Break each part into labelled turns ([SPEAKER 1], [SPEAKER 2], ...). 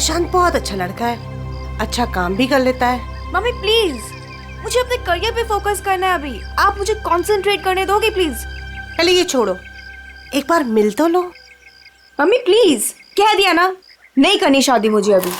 [SPEAKER 1] प्रशांत बहुत अच्छा लड़का है, अच्छा काम भी कर लेता है।
[SPEAKER 2] मम्मी प्लीज, मुझे अपने करियर पे फोकस करना है अभी। आप मुझे कंसंट्रेट करने दोगे प्लीज?
[SPEAKER 1] पहले ये छोड़ो, एक बार मिल तो लो।
[SPEAKER 2] मम्मी प्लीज, कह दिया ना, नहीं करनी शादी मुझे अभी।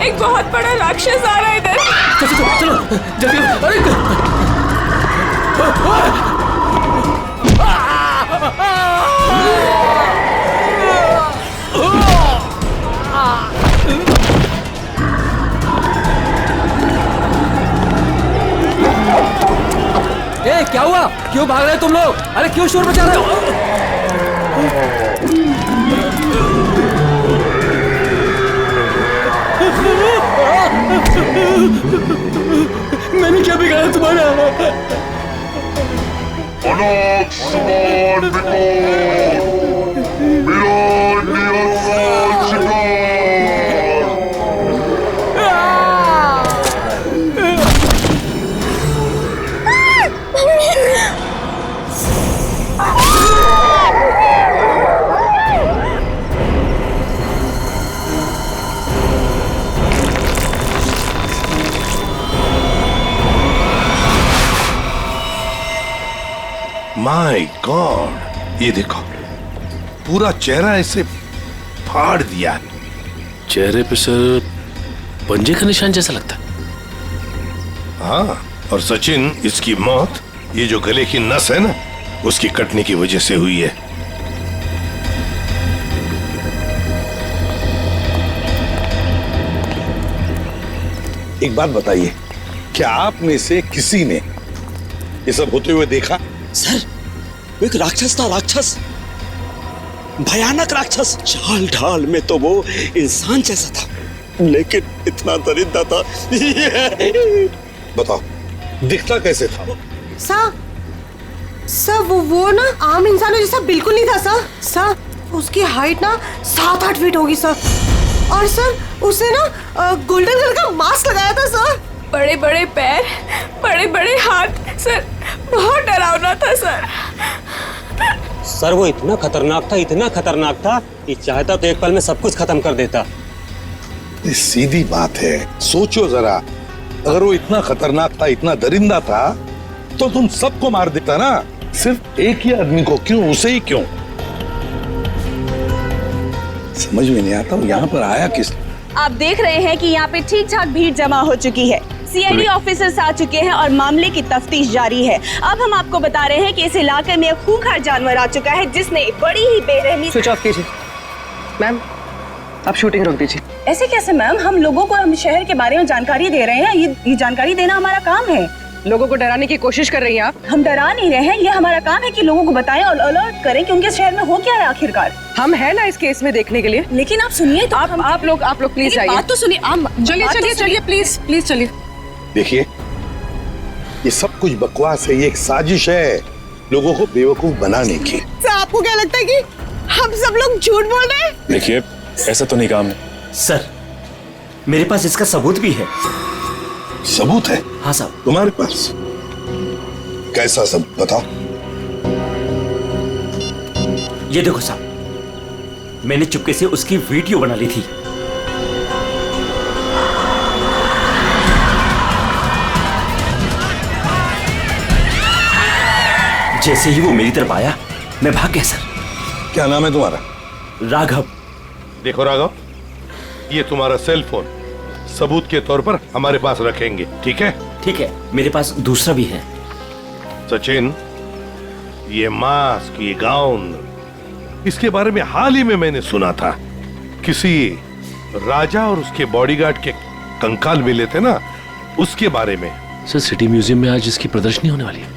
[SPEAKER 2] एक बहुत बड़ा राक्षस आ रहा है इधर।
[SPEAKER 3] चलो जल्दी।
[SPEAKER 4] ए, क्या हुआ? क्यों भाग रहे हो तुम लोग? अरे क्यों शोर मचा रहे हो?
[SPEAKER 3] मैंने क्या बिगाड़ा तुम्हारा?
[SPEAKER 5] अनाथ समान मेरा निरंतर शिकार।
[SPEAKER 6] माय गॉड, ये देखो, पूरा चेहरा ऐसे फाड़ दिया।
[SPEAKER 7] चेहरे पे सर पंजे का निशान जैसा लगता है।
[SPEAKER 6] हाँ, और सचिन, इसकी मौत ये जो गले की नस है ना, उसकी कटने की वजह से हुई है।
[SPEAKER 8] एक बात बताइए, क्या आप में से किसी ने ये सब होते हुए देखा?
[SPEAKER 9] सर, वो एक राक्षस था, राक्षस, भयानक राक्षस। चाल ढाल में तो वो इंसान जैसा था, लेकिन इतना दरिद्र था।
[SPEAKER 8] बताओ, दिखता कैसे था?
[SPEAKER 1] सर वो ना आम इंसानों जैसा बिल्कुल नहीं था सर, उसकी हाइट ना 7-8 फीट होगी सर। और सर उसने ना गोल्डन कलर का मास्क लगाया था सर।
[SPEAKER 2] बड़े बड़े पैर, बड़े बड़े हाथ, सर बहुत डरावना था सर।
[SPEAKER 9] सर वो इतना खतरनाक था कि चाहता तो एक पल में सब कुछ खत्म कर देता।
[SPEAKER 8] ये सीधी बात है, सोचो जरा, अगर वो इतना खतरनाक था, इतना दरिंदा था, तो तुम सबको मार देता ना, सिर्फ एक ही आदमी को क्यों, उसे ही क्यों? समझ में नहीं आता यहाँ पर आया किस?
[SPEAKER 10] आप देख रहे हैं कि यहाँ पे ठीक ठाक भीड़ जमा हो चुकी है। सीआईडी ऑफिसर्स आ चुके हैं और मामले की तफ्तीश जारी है। अब हम आपको बता रहे हैं कि इस इलाके में एक खूंखार जानवर आ चुका है जिसने बड़ी ही बेरहमी।
[SPEAKER 4] स्विच ऑफ कीजिए मैम, आप शूटिंग रोक दीजिए।
[SPEAKER 10] ऐसे कैसे मैम, हम लोगों को हम शहर के बारे में जानकारी दे रहे हैं, ये जानकारी देना हमारा काम है।
[SPEAKER 1] लोगों को डराने की कोशिश कर रही हैं आप।
[SPEAKER 10] हम डरा नहीं रहे हैं, ये हमारा काम है कि लोगों को बताएं और अलर्ट करें कि उनके शहर में हो क्या है आखिरकार।
[SPEAKER 1] हम है ना इस केस में देखने के लिए।
[SPEAKER 10] लेकिन आप सुनिए तो
[SPEAKER 1] आप लोग प्लीज आइए।
[SPEAKER 10] बात तो सुनिए।
[SPEAKER 1] चलिए प्लीज चलिए।
[SPEAKER 8] देखिए, ये सब कुछ बकवास है, ये एक साजिश है लोगों को बेवकूफ बनाने की।
[SPEAKER 1] सर आपको क्या लगता है कि हम सब लोग झूठ बोल रहे हैं?
[SPEAKER 3] देखिए, ऐसा तो नहीं काम है
[SPEAKER 4] सर, मेरे पास इसका सबूत भी है।
[SPEAKER 8] सबूत है?
[SPEAKER 4] हाँ साहब।
[SPEAKER 8] तुम्हारे पास कैसा सबूत, बताओ।
[SPEAKER 4] ये देखो साहब, मैंने चुपके से उसकी वीडियो बना ली थी। जैसे ही वो मेरी तरफ आया, मैं भाग गया सर।
[SPEAKER 8] क्या नाम है तुम्हारा?
[SPEAKER 4] राघव।
[SPEAKER 6] देखो राघव, ये तुम्हारा सेल फोन सबूत के तौर पर हमारे पास रखेंगे, ठीक है?
[SPEAKER 4] ठीक है, मेरे पास दूसरा भी है।
[SPEAKER 6] सचिन, ये मास्क, ये गाउन, इसके बारे में हाल ही में मैंने सुना था। किसी राजा और उसके बॉडीगार्ड के कंकाल मिले थे ना, उसके बारे में।
[SPEAKER 7] सर, सिटी म्यूजियम में आज इसकी प्रदर्शनी होने वाली है।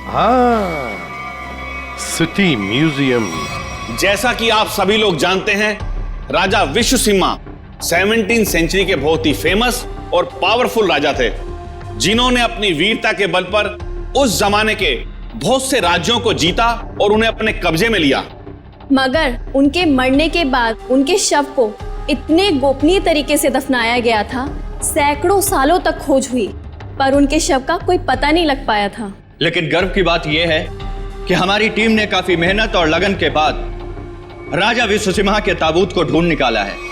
[SPEAKER 6] हाँ, सिटी म्यूजियम।
[SPEAKER 11] जैसा कि आप सभी लोग जानते हैं, राजा विश्वसिंहा 17वीं सेंचुरी के बहुत ही फेमस और पावरफुल राजा थे, जिन्होंने अपनी वीरता के बल पर उस जमाने के बहुत से राज्यों को जीता और उन्हें अपने कब्जे में लिया।
[SPEAKER 12] मगर उनके मरने के बाद उनके शव को इतने गोपनीय तरीके से दफनाया गया था, सैकड़ों सालों तक खोज हुई, पर उनके शव का कोई पता नहीं लग पाया था।
[SPEAKER 11] लेकिन गर्व की बात यह है कि हमारी टीम ने काफी मेहनत और लगन के बाद राजा विश्वसिंहा के ताबूत को ढूंढ निकाला है।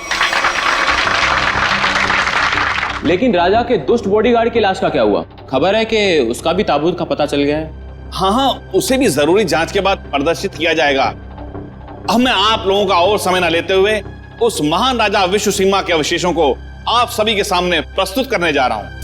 [SPEAKER 13] लेकिन राजा के दुष्ट बॉडीगार्ड की लाश का क्या हुआ? खबर है कि उसका भी ताबूत का पता चल गया है।
[SPEAKER 11] हाँ, उसे भी जरूरी जांच के बाद प्रदर्शित किया जाएगा। अब मैं आप लोगों का और समय न लेते हुए उस महान राजा विश्वसिंहा के अवशेषों को आप सभी के सामने प्रस्तुत करने जा रहा हूं।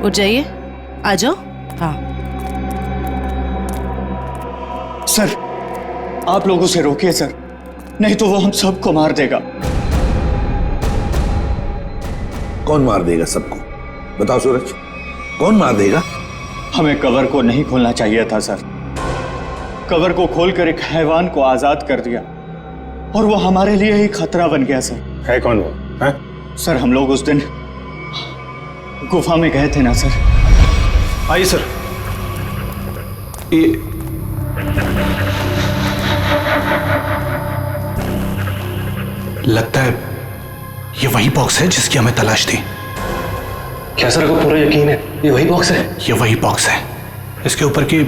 [SPEAKER 1] उठ जाइए, आ जाओ। हाँ
[SPEAKER 9] सर, आप लोगों से रोकिए सर, नहीं तो वो हम सबको मार देगा।
[SPEAKER 8] कौन मार देगा सबको? बताओ सूरज, कौन मार देगा?
[SPEAKER 9] हमें कवर को नहीं खोलना चाहिए था सर। कवर को खोलकर एक हैवान को आजाद कर दिया और वो हमारे लिए ही खतरा बन गया सर।
[SPEAKER 3] है कौन वो? है?
[SPEAKER 9] सर, हम लोग उस दिन गुफा में गए थे ना सर।
[SPEAKER 3] आइए सर। ये
[SPEAKER 14] लगता है ये वही बॉक्स है जिसकी हमें तलाश थी।
[SPEAKER 3] क्या सर को पूरा यकीन है ये वही बॉक्स है?
[SPEAKER 14] ये वही बॉक्स है। इसके ऊपर की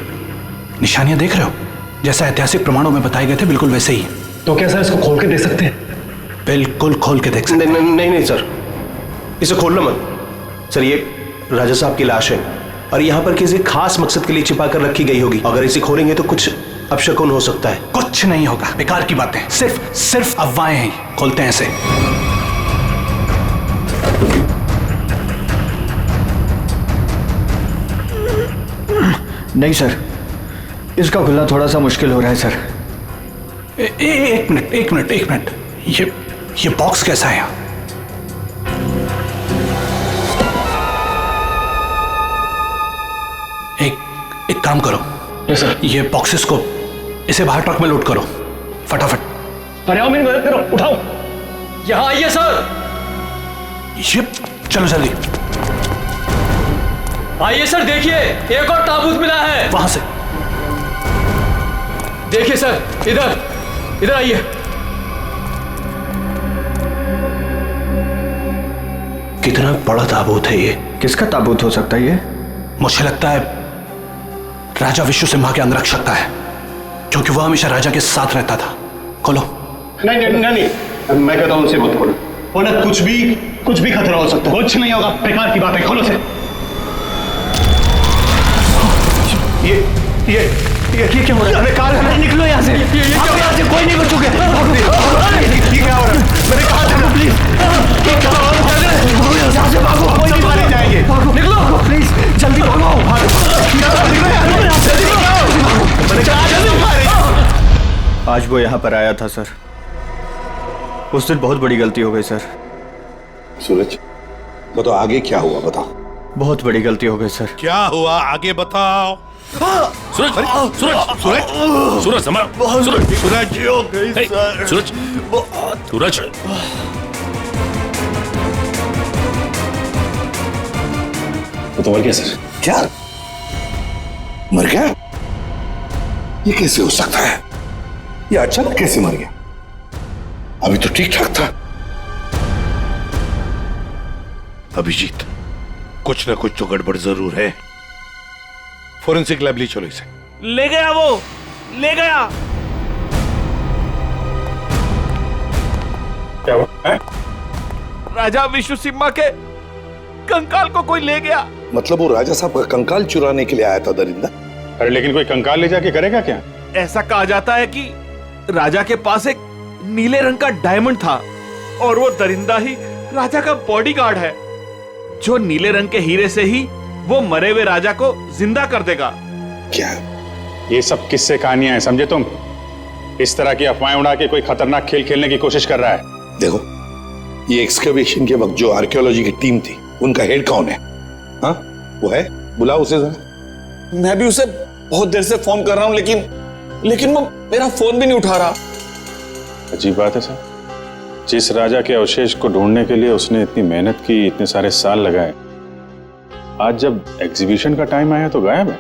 [SPEAKER 14] निशानियां देख रहे हो? जैसा ऐतिहासिक प्रमाणों में बताए गए थे बिल्कुल वैसे ही।
[SPEAKER 3] तो क्या सर इसको खोल के देख सकते हैं?
[SPEAKER 14] बिल्कुल खोल के देख सकते हैं।
[SPEAKER 3] नहीं सर, इसे खोलना मत सर। ये राजा साहब की लाश है,
[SPEAKER 14] और यहाँ पर किसी खास मकसद के लिए छिपा कर रखी गई होगी। अगर इसे खोलेंगे तो कुछ अपशकुन हो सकता है। कुछ नहीं होगा, बेकार की बातें, सिर्फ अफवाहें हैं। खोलते हैं इसे।
[SPEAKER 15] नहीं सर, इसका खुलना थोड़ा सा मुश्किल हो रहा है सर।
[SPEAKER 14] एक मिनट, ये बॉक्स कैसा है? एक काम करो, ये बॉक्सेस को इसे बाहर ट्रक में लोड करो फटाफट।
[SPEAKER 4] अरे आओ मेरी मदद करो, उठाओ। यहाँ आइए सर।
[SPEAKER 14] ये चलो जल्दी
[SPEAKER 4] आइए सर, देखिए एक और ताबूत मिला है।
[SPEAKER 14] वहां से
[SPEAKER 4] देखिए सर, इधर आइए।
[SPEAKER 14] कितना बड़ा ताबूत है ये?
[SPEAKER 15] किसका ताबूत हो सकता है ये?
[SPEAKER 14] मुझे लगता है राजा विश्व सिम्हा के अंगरक्षक का है, क्योंकि वह हमेशा राजा के साथ रहता था। खोलो।
[SPEAKER 16] नहीं, मैं कहता हूं उनसे मत खोलो। उन्हें कुछ भी खतरा हो सकता है। कुछ नहीं होगा, बेकार की बात है, खोलो से। ये क्या हो रहा है? कार निकलो यहाँ से। यहाँ से कोई नहीं बचोगे। ये क्या हो रहा है? मैंने कहा था ना, प्लीज। यहाँ से भागो, कोई नहीं मारे जाएंगे। निकलो प्लीज, जल्दी भागो। आज वो यहाँ पर आया था सर। उस दिन बहुत बड़ी गलती हो गई सर।
[SPEAKER 8] सूरज, बताओ आगे क्या हुआ, बताओ।
[SPEAKER 16] बहुत बड़ी गलती हो गई सर।
[SPEAKER 6] क्या हुआ आगे बताओ।
[SPEAKER 7] सूरज संभाल।
[SPEAKER 6] सूरज हो गई सर।
[SPEAKER 7] सूरज
[SPEAKER 3] तो मर गया सर।
[SPEAKER 8] क्या मर गया? ये कैसे हो सकता है? ये अचानक कैसे मर गया? अभी तो ठीक ठाक था।
[SPEAKER 6] अभिजीत, कुछ ना कुछ तो गड़बड़ जरूर है। फोरेंसिक लैब ले चलो इसे।
[SPEAKER 11] ले गया, वो ले गया।
[SPEAKER 6] क्या हुआ?
[SPEAKER 11] राजा विश्व सिम्हा के कंकाल को कोई ले गया।
[SPEAKER 8] मतलब वो राजा साहब का कंकाल चुराने के लिए आया था दरिंदा?
[SPEAKER 16] अरे लेकिन कोई कंकाल ले जाके करेगा क्या?
[SPEAKER 11] ऐसा कहा जाता है कि राजा के पास एक नीले रंग का डायमंड था और वो दरिंदा ही राजा का बॉडीगार्ड है, जो नीले रंग के हीरे से ही वो मरे हुए राजा को जिंदा कर देगा।
[SPEAKER 8] क्या?
[SPEAKER 16] ये सब किस्से कहानियां हैं, समझे तुम? इस तरह की अफवाहें उड़ा के कोई खतरनाक खेल खेलने की कोशिश कर रहा है।
[SPEAKER 8] देखो, ये एक्सकवेशन के वक्त जो आर्कियोलॉजी की टीम थी, उनका हेड कौन है? हाँ, वो है, बुलाओ उसे जरा।
[SPEAKER 11] मैं भी उसे बहुत देर से फोन कर रहा हूं, लेकिन वो मेरा फोन भी नहीं उठा रहा।
[SPEAKER 16] अजीब बात है सर, जिस राजा के अवशेष को ढूंढने के लिए उसने इतनी मेहनत की, इतने सारे साल लगाए, आज जब एग्जीबिशन का टाइम आया तो गायब है।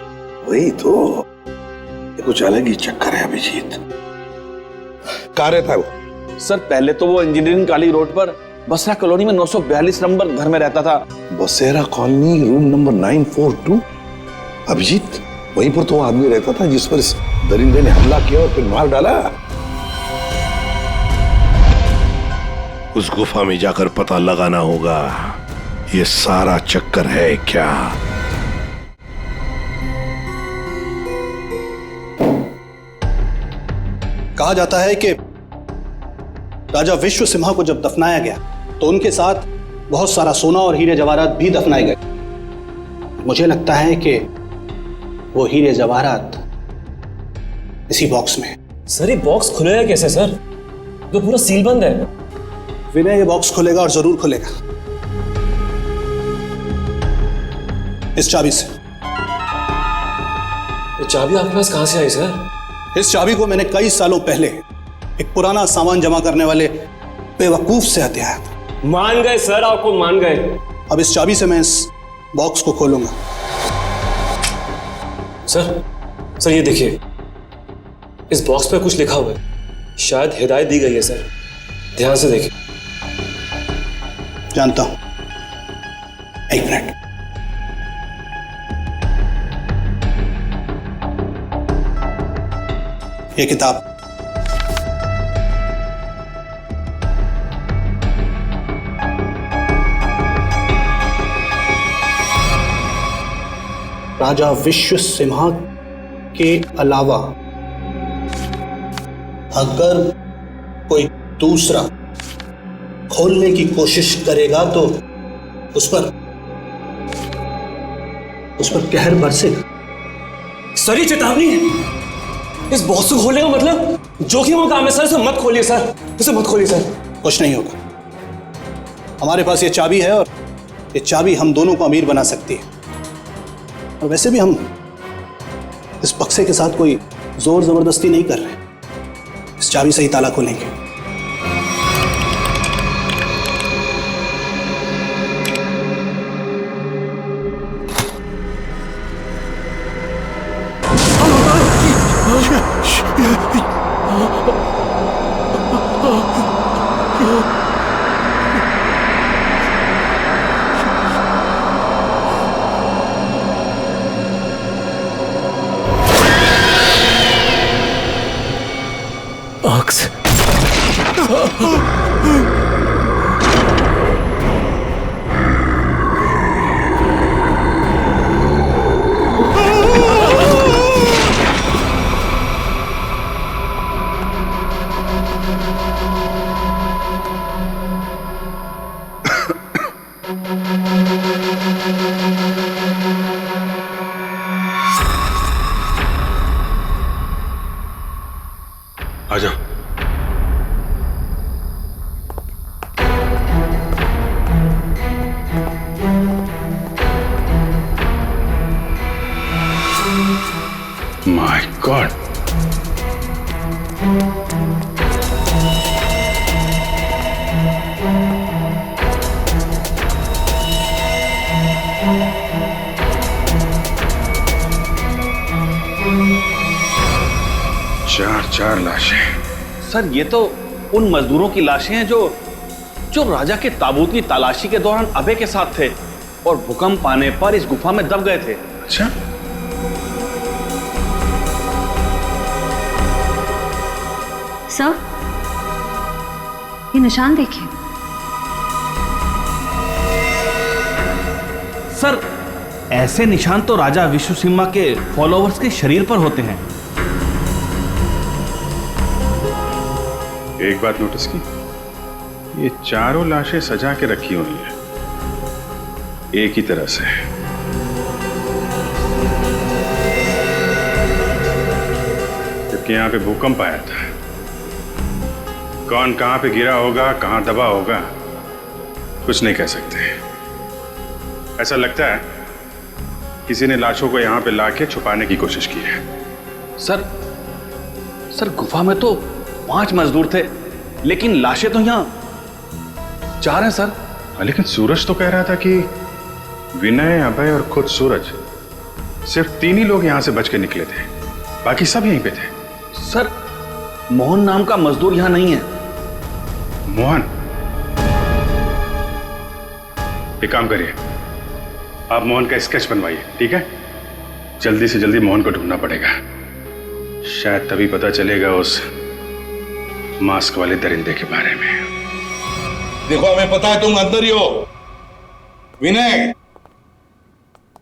[SPEAKER 8] वही तो, ये कुछ अलग ही चक्कर है अभिजीत। कहाँ रहता है वो?
[SPEAKER 11] सर पहले तो वो इंजीनियरिंग कॉलेज रोड पर बसरा कॉलोनी में 942 नंबर घर में रहता था।
[SPEAKER 8] बसेरा कॉलोनी, रूम नंबर 942। अभिजीत, वहीं पर तो वो आदमी रहता था जिस पर इस दरिंदे ने हमला किया और फिर मार डाला।
[SPEAKER 6] उस गुफा में जाकर पता लगाना होगा ये सारा चक्कर है क्या।
[SPEAKER 14] कहा जाता है कि राजा विश्व सिम्हा को जब दफनाया गया तो उनके साथ बहुत सारा सोना और हीरे जवाहरात भी दफनाए गए। मुझे लगता है कि वो हीरे जवाहरात इसी बॉक्स में।
[SPEAKER 3] सर ये बॉक्स खुलेगा कैसे सर? तो पूरा सील बंद है।
[SPEAKER 14] विनय ये बॉक्स खुलेगा और जरूर खुलेगा, इस चाबी से।
[SPEAKER 3] ये चाबी आपके पास कहां से आई सर?
[SPEAKER 14] इस चाबी को मैंने कई सालों पहले एक पुराना सामान जमा करने वाले बेवकूफ से हथिया है।
[SPEAKER 3] मान गए सर, आपको मान गए।
[SPEAKER 14] अब इस चाबी से मैं इस बॉक्स को खोलूंगा।
[SPEAKER 3] सर ये देखिए, इस बॉक्स पे कुछ लिखा हुआ है, शायद हिदायत दी गई है सर, ध्यान से देखिए।
[SPEAKER 14] जानता हूं, एक मिनट। ये किताब राजा विश्व सिम्हा के अलावा अगर कोई दूसरा खोलने की कोशिश करेगा तो उस पर कहर बरसेगा।
[SPEAKER 3] सर ये चेतावनी है। इस बॉक्स को खोलने का मतलब जोखिम का काम है सर। इसे मत खोलिए सर, इसे मत खोलिए सर।
[SPEAKER 14] कुछ नहीं होगा, हमारे पास ये चाबी है और ये चाबी हम दोनों को अमीर बना सकती है। और वैसे भी हम इस बक्से के साथ कोई जोर जबरदस्ती नहीं कर रहे, इस चाबी से ही ताला खोलेंगे।
[SPEAKER 16] आजा। माय गॉड, चार लाशें।
[SPEAKER 11] सर ये तो उन मजदूरों की लाशें हैं जो राजा के ताबूत की तलाशी के दौरान अभय के साथ थे और भूकंप आने पर इस गुफा में दब गए थे।
[SPEAKER 16] अच्छा,
[SPEAKER 2] सर ये निशान देखिए।
[SPEAKER 11] सर ऐसे निशान तो राजा विश्व सिम्हा के फॉलोअर्स के शरीर पर होते हैं।
[SPEAKER 16] एक बात नोटिस की, ये चारों लाशें सजा के रखी हुई हैं एक ही तरह से। जबकि यहां पे भूकंप आया था, कौन कहां पे गिरा होगा, कहां दबा होगा, कुछ नहीं कह सकते। ऐसा लगता है किसी ने लाशों को यहां पे लाके छुपाने की कोशिश की है।
[SPEAKER 11] सर गुफा में तो 5 मजदूर थे, लेकिन लाशें तो यहाँ 4 हैं सर।
[SPEAKER 16] लेकिन सूरज तो कह रहा था कि विनय, अभय और खुद सूरज, सिर्फ 3 ही लोग यहां से बच के निकले थे, बाकी सब यहीं पे थे।
[SPEAKER 11] सर मोहन नाम का मजदूर यहां नहीं है।
[SPEAKER 16] मोहन? एक काम करिए, आप मोहन का स्केच बनवाइए, ठीक है? जल्दी से जल्दी मोहन को ढूंढना पड़ेगा, शायद तभी पता चलेगा उस मास्क वाले दरिंदे के बारे में।
[SPEAKER 8] देखो, हमें पता है तुम अंदर ही हो। विनय,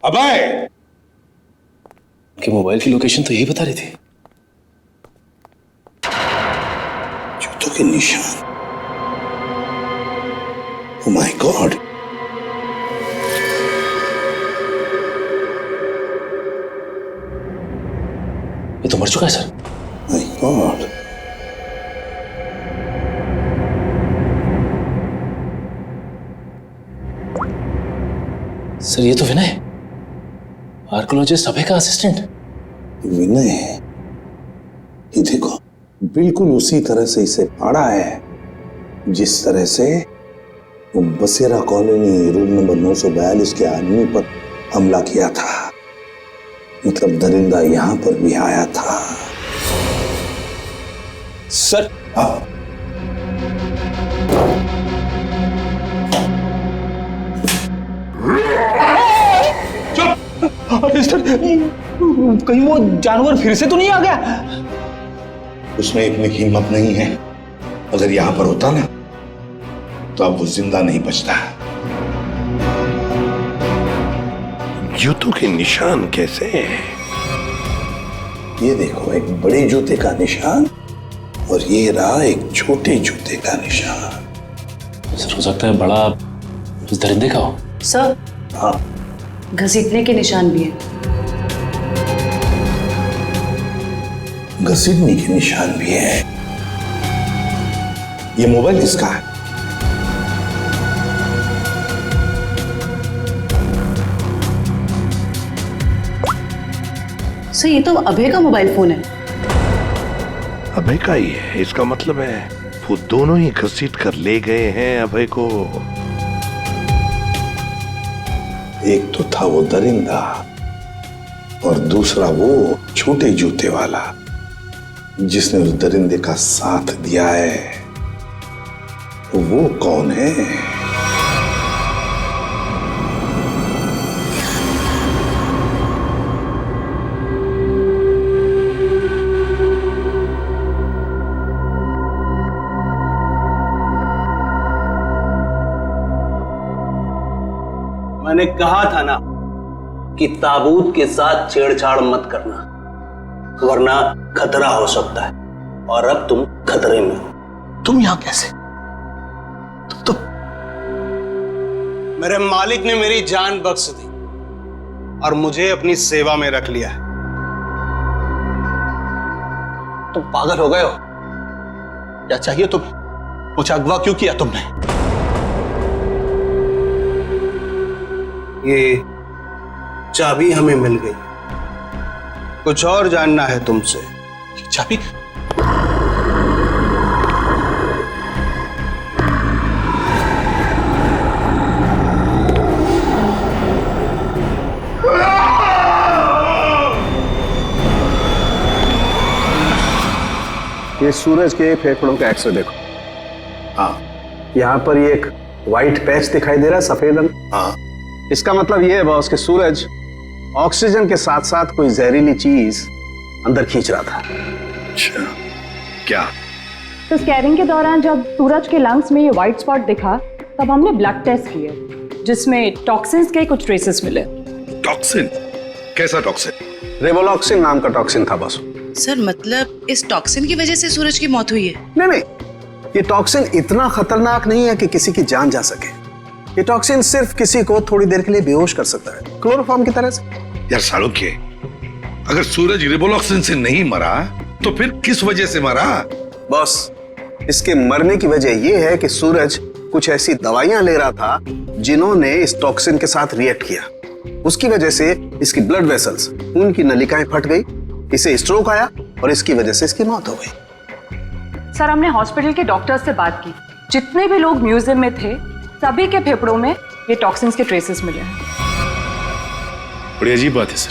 [SPEAKER 8] अभय,
[SPEAKER 3] उनके मोबाइल की लोकेशन तो यही बता रही थी।
[SPEAKER 8] जूतों के निशान। ओह माय गॉड,
[SPEAKER 3] ये तो मर चुका है सर।
[SPEAKER 8] माय गॉड,
[SPEAKER 3] सर ये तो विनय, आर्कोलॉजिस्ट अभय का असिस्टेंट।
[SPEAKER 8] विनय, ये देखो, बिल्कुल उसी तरह से इसे फाड़ा है जिस तरह से वो बसेरा कॉलोनी रूम नंबर 942 के आदमी पर हमला किया था। मतलब दरिंदा यहां पर भी आया था।
[SPEAKER 9] सर
[SPEAKER 8] अरे सर,
[SPEAKER 9] कहीं वो जानवर फिर से तो नहीं आ गया?
[SPEAKER 8] उसमें इतनी हिम्मत नहीं है। अगर यहां पर होता ना तो अब वो जिंदा नहीं बचता।
[SPEAKER 6] जूतों के निशान कैसे हैं?
[SPEAKER 8] ये देखो, एक बड़े जूते का निशान और ये रहा एक छोटे जूते का निशान।
[SPEAKER 7] सर हो सकता है बड़ा उस दरिंदे का हो।
[SPEAKER 17] सर,
[SPEAKER 8] हाँ,
[SPEAKER 17] घसीटने के निशान भी हैं।
[SPEAKER 8] घसीटने के निशान भी है। ये मोबाइल किसका है?
[SPEAKER 17] सर, ये तो अभय का मोबाइल फोन है।
[SPEAKER 6] अभय का ही है, इसका मतलब है वो दोनों ही घसीट कर ले गए हैं अभय को।
[SPEAKER 8] एक तो था वो दरिंदा और दूसरा वो छोटे जूते वाला जिसने उस दरिंदे का साथ दिया है। वो कौन है?
[SPEAKER 14] मैंने कहा था ना कि ताबूत के साथ छेड़छाड़ मत करना, वरना खतरा हो सकता है। और अब तुम खतरे में हो। तुम यहां कैसे? तुम मेरे मालिक ने मेरी जान बख्श दी और मुझे अपनी सेवा में रख लिया है। तुम पागल हो गए हो? क्या चाहिए तुम्हें? मुझे अगवा क्यों किया तुमने? ये चाबी हमें मिल गई, कुछ और जानना है तुमसे। चाबी?
[SPEAKER 18] ये सूरज के फेफड़ों का एक्सरे देखो। हाँ, यहाँ पर ये एक व्हाइट पैच दिखाई दे रहा है, सफेद रंग। हाँ, इसका मतलब ये है बॉस कि सूरज ऑक्सीजन के साथ साथ कोई जहरीली चीज अंदर खींच रहा था।
[SPEAKER 6] अच्छा, क्या?
[SPEAKER 19] तो स्कैनिंग के दौरान जब सूरज के लंग्स में ये व्हाइट स्पॉट दिखा तब हमने ब्लड टेस्ट किए जिसमें टॉक्सिन्स के कुछ ट्रेसेस मिले।
[SPEAKER 6] टॉक्सिन? कैसा टॉक्सिन?
[SPEAKER 18] रेवोलॉक्सिन नाम का टॉक्सिन था बॉस।
[SPEAKER 17] सर, मतलब इस टॉक्सिन की वजह से सूरज की मौत हुई है?
[SPEAKER 18] नहीं, ये टॉक्सिन इतना खतरनाक नहीं है कि किसी की जान जा सके। ये टॉक्सिन सिर्फ किसी को थोड़ी देर के लिए बेहोश कर सकता है, क्लोरोफॉर्म की तरह से।
[SPEAKER 6] यार सालुक्य, अगर सूरज रिवोलॉक्सिन से नहीं मरा तो फिर किस वजह से मरा?
[SPEAKER 18] बॉस, इसके मरने की वजह यह है कि सूरज कुछ ऐसी दवाइयां ले रहा था जिन्होंने इस टॉक्सिन के साथ रिएक्ट किया। उसकी वजह से इसकी ब्लड वेसल्स, खून की नलिकाएं फट गई, इसे स्ट्रोक आया और इसकी वजह से इसकी मौत हो गई।
[SPEAKER 19] सर, हमने हॉस्पिटल के डॉक्टर से बात की, जितने भी लोग म्यूजियम में थे सभी के फेफड़ों में ये टॉक्सिन्स के ट्रेसेस मिले हैं।
[SPEAKER 7] बड़ी अजीब बात है सर,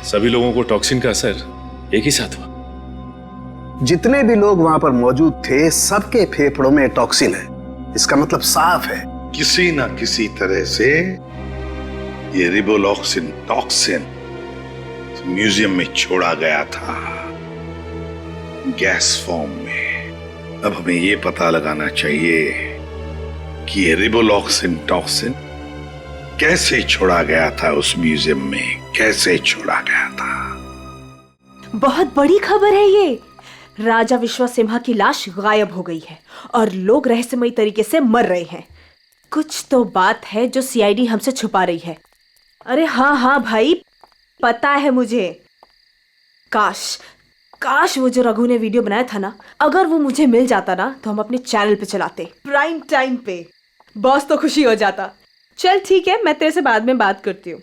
[SPEAKER 7] सभी लोगों को टॉक्सिन का असर एक ही साथ हुआ।
[SPEAKER 18] जितने भी लोग वहां पर मौजूद थे सबके फेफड़ों में टॉक्सिन है। इसका मतलब साफ है,
[SPEAKER 6] किसी ना किसी तरह से ये रिवोलॉक्सिन टॉक्सिन म्यूजियम में छोड़ा गया था, गैस फॉर्म में। अब हमें ये पता लगाना चाहिए कि ये रिवोलॉक्सिन टॉक्सिन कैसे छोड़ा गया था उस म्यूजियम में, कैसे छोड़ा गया था।
[SPEAKER 2] बहुत बड़ी खबर है ये। राजा विश्वसिम्हा की लाश गायब हो गई है और लोग रहस्यमयी तरीके से मर रहे हैं। कुछ तो बात है जो सीआईडी हमसे छुपा रही है। अरे हाँ हाँ भाई, पता है मुझे। काश वो जो रघु ने वीडियो बनाया था ना, अगर वो मुझे मिल जाता ना तो हम अपने चैनल पे चलाते, प्राइम टाइम पे। बॉस तो खुशी हो जाता। चल ठीक है, मैं तेरे से बाद में बात करती हूँ।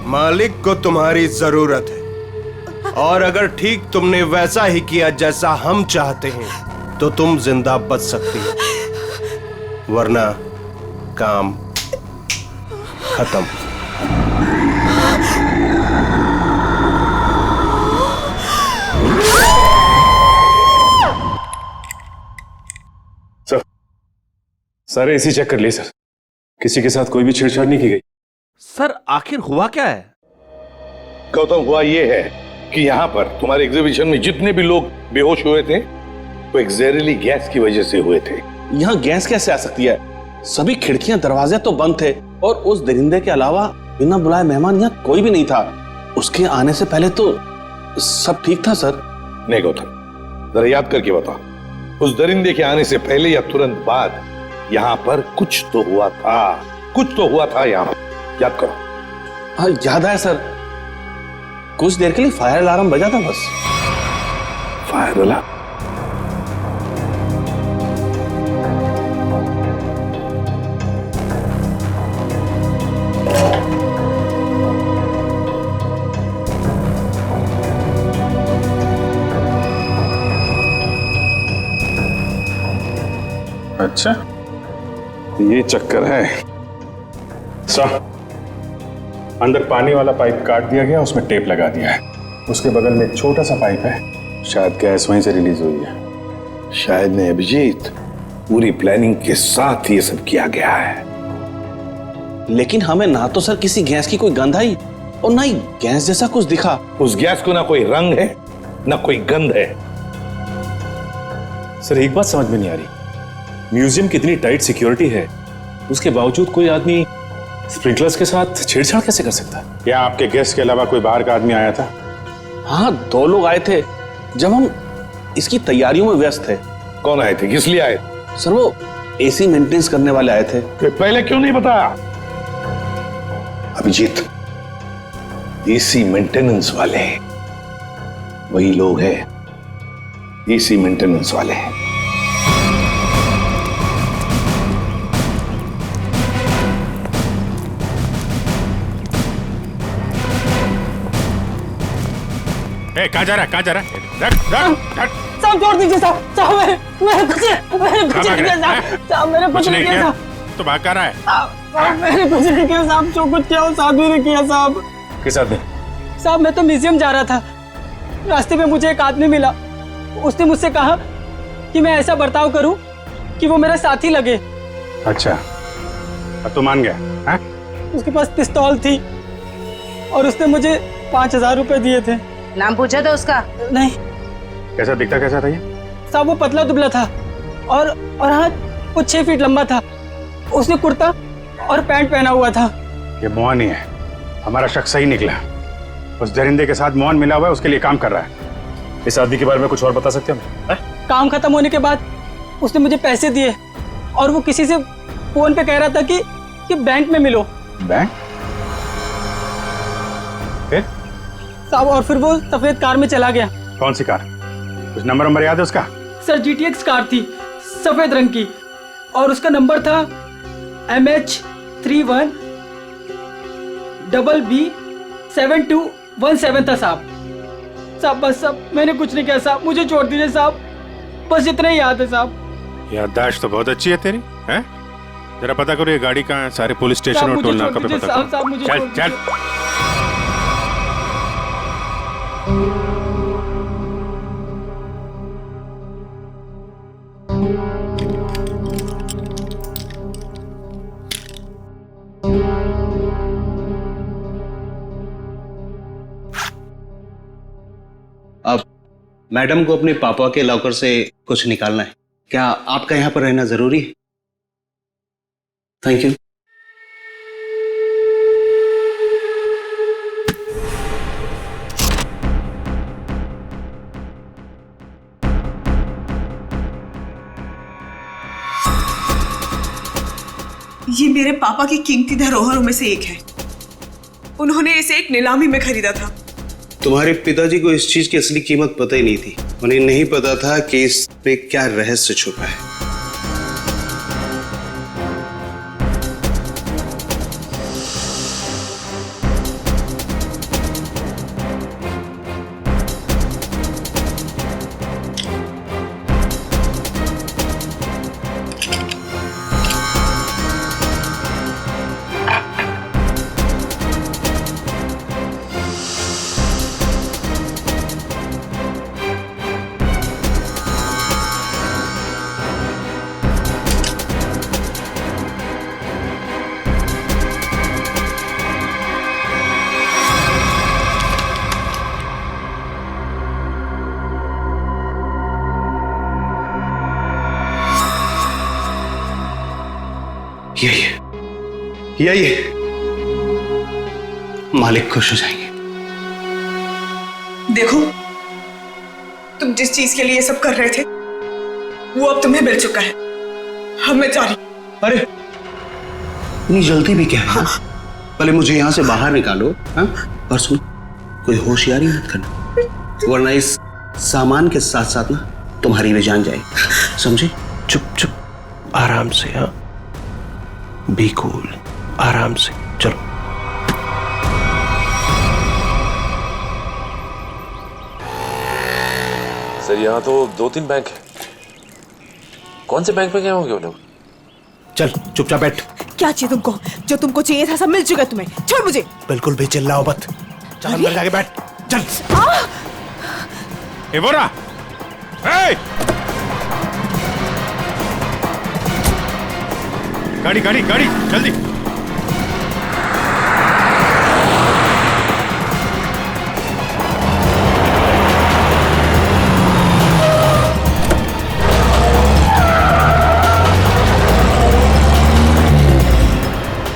[SPEAKER 20] मालिक को तुम्हारी जरूरत है, और अगर ठीक तुमने वैसा ही किया जैसा हम चाहते हैं तो तुम जिंदा बच सकती हो, वरना काम खत्म।
[SPEAKER 7] सर, सारे एसी चेक कर लिए सर, किसी के साथ कोई भी छेड़छाड़ नहीं की गई।
[SPEAKER 6] सर आखिर हुआ क्या है? गौतम, हुआ ये है कि यहाँ पर तुम्हारे एग्जीबिशन में जितने भी लोग बेहोश हुए थे वो एक जहरीली गैस की वजह से हुए थे।
[SPEAKER 11] यहाँ गैस कैसे आ सकती है? सभी खिड़कियां दरवाजे तो बंद थे और उस दरिंदे के अलावा बिना बुलाए मेहमान यहाँ कोई भी नहीं था। उसके आने से पहले तो सब ठीक था सर।
[SPEAKER 6] नहीं गौतम, जरा याद करके बता, उस दरिंदे के आने से पहले या तुरंत बाद यहाँ पर कुछ तो हुआ था, कुछ तो हुआ था यहाँ। याद करो।
[SPEAKER 11] हाँ याद है सर, कुछ देर के लिए फायर अलार्म बजा था बस।
[SPEAKER 6] Fire alarm?
[SPEAKER 16] अच्छा, ये चक्कर है। सर, अंदर पानी वाला पाइप काट दिया गया, उसमें टेप लगा दिया है। उसके बगल में एक छोटा सा पाइप है, शायद गैस वहीं से रिलीज हुई है।
[SPEAKER 6] शायद नहीं अभिजीत, पूरी प्लानिंग के साथ ये सब किया गया है।
[SPEAKER 11] लेकिन हमें ना तो सर किसी गैस की कोई गंध आई और ना ही गैस जैसा कुछ दिखा।
[SPEAKER 6] उस गैस को ना कोई रंग है ना कोई गंध है।
[SPEAKER 7] सर एक बात समझ में नहीं आ रही, म्यूजियम की इतनी टाइट सिक्योरिटी है, उसके बावजूद कोई आदमी स्प्रिंकलर्स के साथ छेड़छाड़ कैसे कर सकता है?
[SPEAKER 16] क्या आपके गेस्ट के अलावा कोई बाहर का आदमी आया था?
[SPEAKER 11] हाँ, 2 लोग आए थे जब हम इसकी तैयारियों में व्यस्त थे।
[SPEAKER 6] कौन आए थे, किस लिए आए?
[SPEAKER 11] सर वो एसी मेंटेनेंस करने वाले आए थे।
[SPEAKER 6] पहले क्यों नहीं बताया? अभिजीत, एसी मेंटेनेंस वाले वही लोग हैं, एसी मेंटेनेंस वाले हैं।
[SPEAKER 16] कहाँ जा रहा है, कहाँ जा रहा है? रख, रख, रख।
[SPEAKER 1] साहब छोड़ दीजिए साहब, साहब मेरे कुछ नहीं किया साहब, मेरे कुछ नहीं किया।
[SPEAKER 16] तो भाग कर रहा है?
[SPEAKER 1] साहब मैंने कुछ नहीं किया साहब, जो कुछ किया वो साहब ही ने किया साहब।
[SPEAKER 7] किस आदमी?
[SPEAKER 1] साहब मैं तो म्यूजियम जा रहा था, रास्ते में मुझे एक आदमी मिला, उसने मुझसे कहा कि मैं ऐसा बर्ताव करूं कि वो मेरा साथी लगे।
[SPEAKER 16] अच्छा, अब तो मान गया? हाँ?
[SPEAKER 1] उसके पास पिस्तौल थी और उसने मुझे 5000 रुपए दिए थे।
[SPEAKER 17] नाम पूछा था उसका?
[SPEAKER 1] नहीं।
[SPEAKER 16] कैसा दिखता कैसा था ये?
[SPEAKER 1] साहब वो पतला दुबला था और हाँ वो 6 फीट लंबा था। उसने कुर्ता और पैंट पहना हुआ था।
[SPEAKER 16] ये मोहन ही है, हमारा शक सही निकला। उस दरिंदे के साथ मोहन मिला हुआ है, उसके लिए काम कर रहा है।
[SPEAKER 7] इस आदमी के बारे में कुछ और बता सकते हैं?
[SPEAKER 1] काम खत्म होने के बाद उसने मुझे पैसे दिए और वो किसी से फोन पे कह रहा था कि बैंक में मिलो।
[SPEAKER 16] बैंक? फिर?
[SPEAKER 1] साहब और फिर वो सफेद कार में चला गया।
[SPEAKER 16] कौन सी कार? कुछ नंबर याद है उसका?
[SPEAKER 1] सर GTX कार थी, सफेद रंग की, और उसका नंबर था MH31 BB7217 था साहब। साहब बस साहब मैंने कुछ नहीं किया साहब, मुझे छोड़ दीजिए साहब, बस इतना ही याद है साहब।
[SPEAKER 16] याददाश्त तो बहुत अच्छी है तेरी, हैं? जरा पता करो ये गाड़ी कहाँ है, सारे पुलिस स्टेशन और टोल नाका पे पता करो। चल चल।
[SPEAKER 9] अब मैडम को अपने पापा के लॉकर से कुछ निकालना है, क्या आपका यहाँ पर रहना जरूरी है? Thank you.
[SPEAKER 17] ये मेरे पापा की कीमती धरोहरों में से एक है। उन्होंने इसे एक नीलामी में खरीदा था।
[SPEAKER 9] तुम्हारे पिताजी को इस चीज की असली कीमत पता ही नहीं थी। उन्हें नहीं पता था कि इस पे क्या रहस्य छुपा है।
[SPEAKER 14] ये मालिक खुश हो जाएंगे।
[SPEAKER 17] देखो, तुम जिस चीज के लिए ये सब कर रहे थे वो अब तुम्हें मिल चुका है। अब मैं जा रही हूं।
[SPEAKER 14] अरे इतनी जल्दी भी क्या है? पहले मुझे यहाँ से बाहर निकालो। हाँ? और सुन, कोई होशियारी मत करना, वरना इस सामान के साथ साथ ना तुम्हारी भी जान जाए, समझे?
[SPEAKER 20] चुप चुप, आराम से। हाँ, बी कूल, आराम से चलो।
[SPEAKER 7] सर यहाँ तो 2-3 बैंक है। कौन से बैंक में गए होंगे वो लोग?
[SPEAKER 20] चल चुपचाप बैठ।
[SPEAKER 2] क्या चाहिए तुमको? जो तुमको चाहिए था सब मिल चुका है तुम्हें। छोड़ मुझे।
[SPEAKER 20] बिल्कुल भी चिल्लाओ मत। चल अंदर जाके बैठ। चल।
[SPEAKER 16] एवोरा, गाड़ी गाड़ी गाड़ी जल्दी।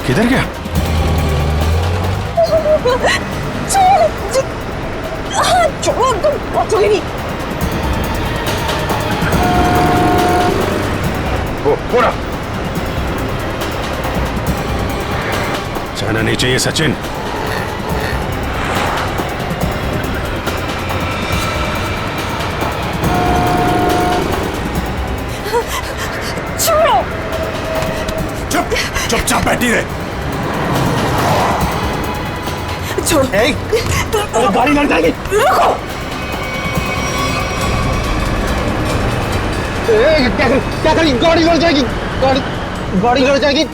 [SPEAKER 16] किधर गया?
[SPEAKER 2] छोड़ो, तुम पहुंचोगे नहीं।
[SPEAKER 16] वो पूरा जाना नहीं चाहिए सचिन।
[SPEAKER 2] छोड़ो।
[SPEAKER 20] चुपचाप बैठी रहे।
[SPEAKER 2] छोड़ो।
[SPEAKER 20] अरे गाड़ी लड़ जाएगी।
[SPEAKER 2] रुको।
[SPEAKER 14] क्या करी? गाड़ी लड़ जाएगी। गाड़ी लड़ जाएगी।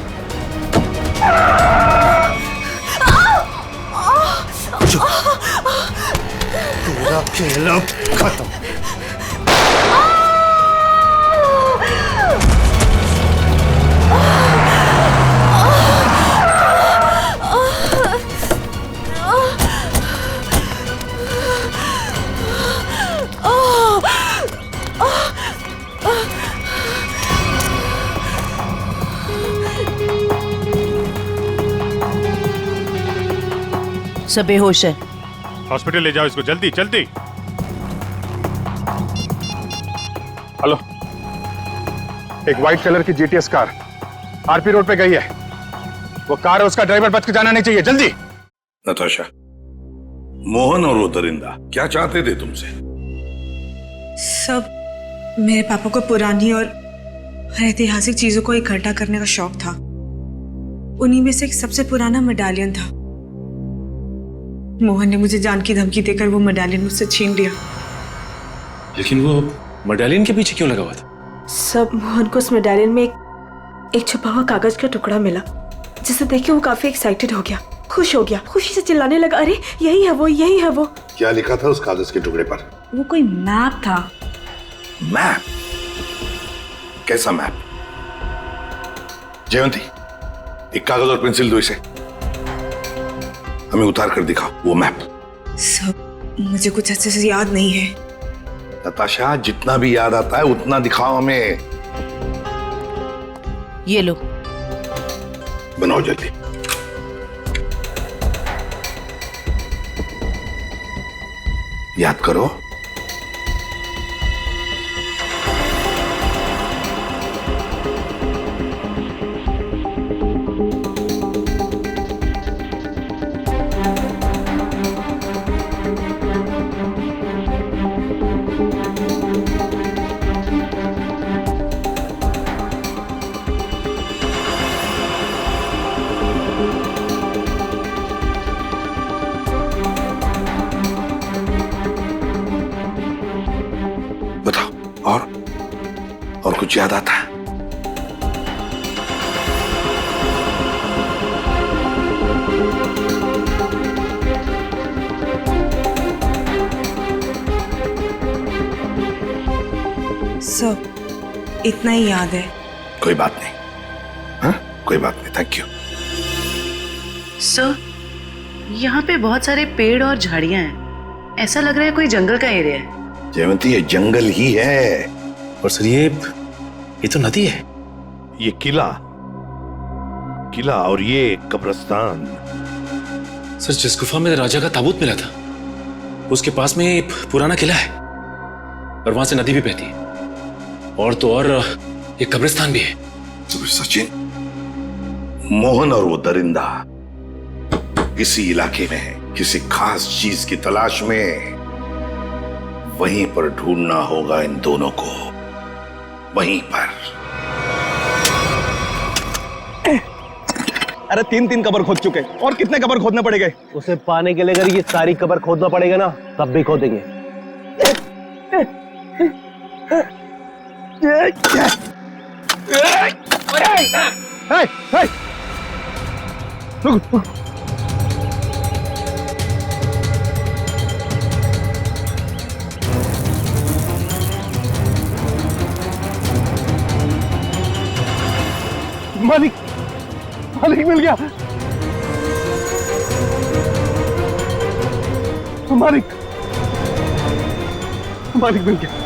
[SPEAKER 20] पूरा खेल अब खत्म।
[SPEAKER 21] सब बेहोश है।
[SPEAKER 16] हॉस्पिटल ले जाओ इसको, जल्दी जल्दी। हेलो, एक व्हाइट कलर की जीटीएस कार आरपी रोड पे गई है। वो कार है, उसका ड्राइवर बच के जाना नहीं चाहिए, जल्दी।
[SPEAKER 6] नताशा, मोहन और वो दरिंदा क्या चाहते थे तुमसे?
[SPEAKER 17] सब मेरे पापा को पुरानी और ऐतिहासिक चीजों को इकट्ठा करने का शौक था। उन्हीं में से एक सबसे पुराना मेडालियन था। मोहन ने मुझे जान की धमकी देकर वो मेडालियन मुझसे छीन लिया।
[SPEAKER 7] लेकिन वो मेडालियन के पीछे क्यों लगा हुआ था?
[SPEAKER 2] सब मोहन को उस मेडालियन में एक छुपा हुआ कागज का टुकड़ा मिला, जिसे देख के वो काफी एक्साइटेड हो गया, खुश हो गया, खुशी से चिल्लाने लगा, अरे यही है वो, यही है वो।
[SPEAKER 6] क्या लिखा था उस कागज के टुकड़े पर?
[SPEAKER 17] वो कोई मैप था।
[SPEAKER 6] मैप? कैसा मैप? जयंती, एक कागज और पेंसिल दो इसे, हमें उतार कर दिखाओ वो मैप।
[SPEAKER 17] सब मुझे कुछ अच्छे से याद नहीं है।
[SPEAKER 6] नताशा, जितना भी याद आता है उतना दिखाओ हमें।
[SPEAKER 21] ये लो,
[SPEAKER 6] बनाओ जल्दी। याद करो। और कुछ याद आता है?
[SPEAKER 17] सब इतना ही याद है।
[SPEAKER 6] कोई बात नहीं। हाँ, कोई बात नहीं। Thank you.
[SPEAKER 21] सर, यहाँ पे बहुत सारे पेड़ और झाड़ियां हैं। ऐसा लग रहा है कोई जंगल का एरिया है।
[SPEAKER 6] जयवंती, ये जंगल ही है।
[SPEAKER 7] और सर ये तो नदी है।
[SPEAKER 6] ये किला किला और ये कब्रिस्तान।
[SPEAKER 7] सर, जिस गुफा में राजा का ताबूत मिला था उसके पास में एक पुराना किला है और वहां से नदी भी बहती है और तो और एक कब्रिस्तान भी है।
[SPEAKER 8] तो सचिन, मोहन और वो दरिंदा किसी इलाके में किसी खास चीज की तलाश में, वहीं पर ढूंढना होगा इन दोनों को, वहीं पर।
[SPEAKER 9] अरे 3 कबर खोद चुके और कितने कबर खोदने पड़ेंगे?
[SPEAKER 5] उसे पाने के लिए अगर ये सारी कबर खोदना पड़ेगा ना, तब भी खोदेंगे।
[SPEAKER 9] मालिक, मालिक मिल गया। मालिक, मालिक मिल गया।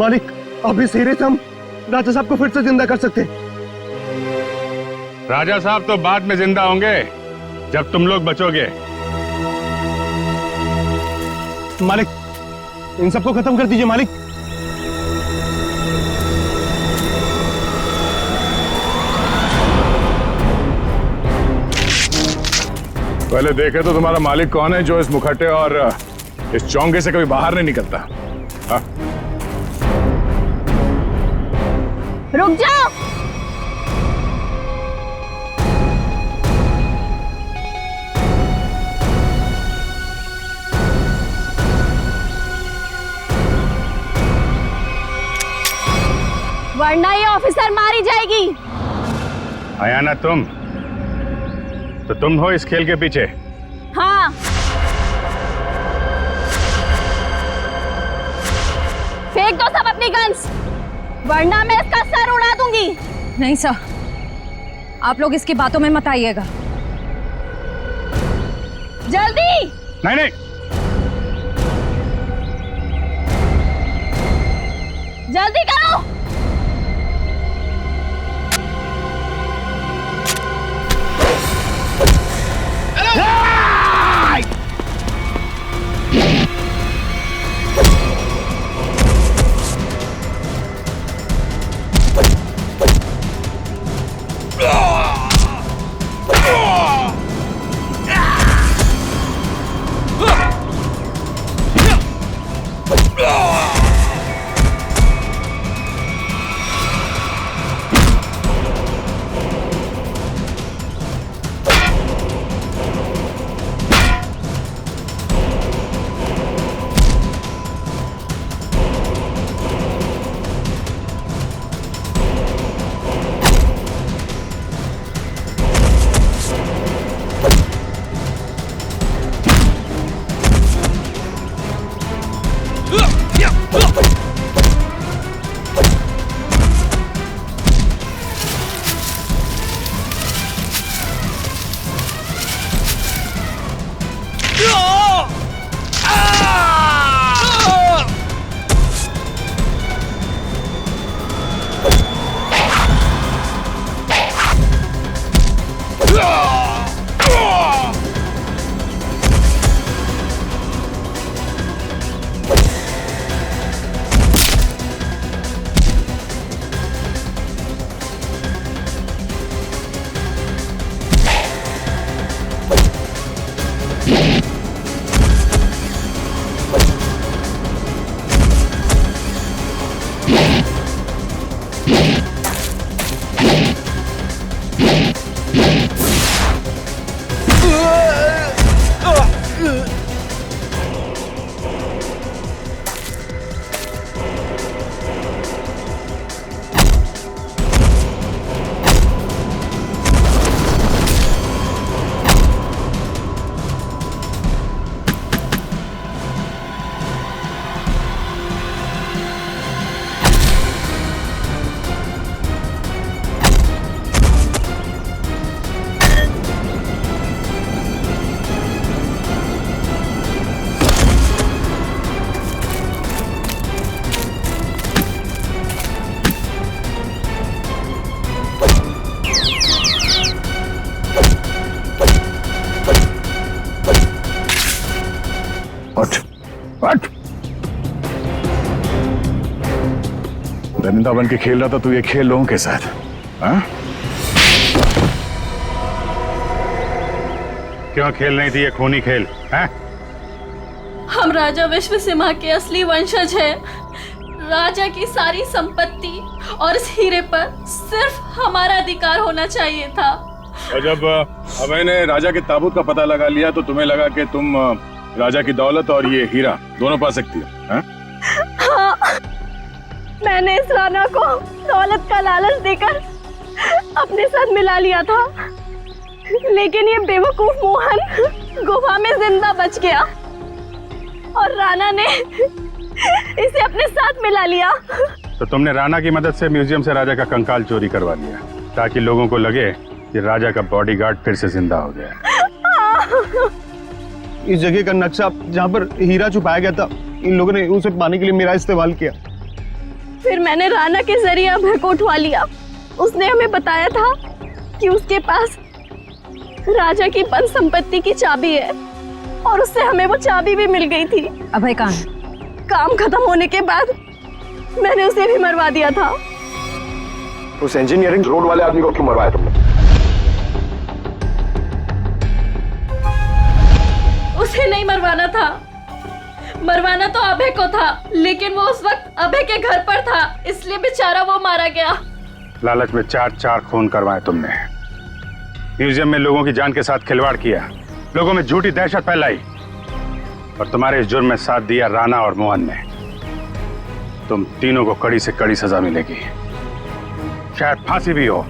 [SPEAKER 9] मालिक, अभी सीधे से हम राजा साहब को फिर से जिंदा कर सकते।
[SPEAKER 16] राजा साहब तो बाद में जिंदा होंगे जब तुम लोग बचोगे।
[SPEAKER 9] मालिक, इन सबको खत्म कर दीजिए मालिक।
[SPEAKER 16] पहले देखे तो तुम्हारा मालिक कौन है जो इस मुखट्टे और इस चौंगे से कभी बाहर नहीं निकलता। हाँ?
[SPEAKER 12] रुक जाओ। वरना ये ऑफिसर मारी जाएगी।
[SPEAKER 16] आया ना तुम, तो तुम हो इस खेल के पीछे।
[SPEAKER 12] हाँ, फेंक दो सब अपनी गन्स, वरना मैं इसका सर उड़ा दूंगी।
[SPEAKER 22] नहीं सर, आप लोग इसकी बातों में मत आइएगा।
[SPEAKER 12] जल्दी।
[SPEAKER 16] नहीं नहीं,
[SPEAKER 12] जल्दी करो।
[SPEAKER 16] उठ उठ। दरिंदा बन के खेल रहा था तू ये खेल लोगों के साथ, हाँ? क्यों खेल नहीं थी ये खूनी खेल, हैं?
[SPEAKER 12] हम राजा विश्व सिम्हा के असली वंशज हैं। राजा की सारी संपत्ति और इस हीरे पर सिर्फ हमारा अधिकार होना चाहिए था।
[SPEAKER 16] और जब मैंने राजा के ताबूत का पता लगा लिया तो तुम्हें लगा कि तुम राजा की दौलत और ये हीरा दोनों पा सकती हो, हैं?
[SPEAKER 12] हाँ, मैंने इस राणा को दौलत का लालच देकर अपने साथ मिला लिया था, लेकिन ये बेवकूफ मोहन गुफा में जिंदा बच गया और राणा ने इसे अपने साथ मिला लिया।
[SPEAKER 16] तो तुमने राणा की मदद से म्यूजियम से राजा का कंकाल चोरी करवा लिया ताकि लोगों को लगे कि राजा का बॉडीगार्ड फिर से जिंदा हो गया।
[SPEAKER 5] इस जगह का नक्शा जहाँ पर हीरा छुपाया गया था, इन लोगों ने उसे पाने के लिए मेरा इस्तेमाल किया।
[SPEAKER 12] फिर मैंने राणा के जरिए अभय को उठवा लिया। उसने हमें बताया था कि उसके पास राजा की बंद संपत्ति की चाबी है और उससे हमें वो चाबी भी मिल गई थी।
[SPEAKER 22] अभय कहाँ है?
[SPEAKER 12] काम खत्म होने के बाद मैंने उसे भी मरवा दिया था।
[SPEAKER 5] उस इंजीनियरिंग रोड वाले आदमी को क्यों मरवाया तुमने?
[SPEAKER 12] उसे नहीं मरवाना था, मरवाना तो अभय को था, लेकिन वो उस वक्त अभय के घर पर था, इसलिए बेचारा वो मारा गया।
[SPEAKER 16] लालच में चार खून करवाए तुमने, म्यूजियम में लोगों की जान के साथ खिलवाड़ किया, लोगों में झूठी दहशत फैलाई और तुम्हारे इस जुर्म में साथ दिया राणा और मोहन ने। तुम तीनों को कड़ी से कड़ी सजा मिलेगी, शायद फांसी भी हो।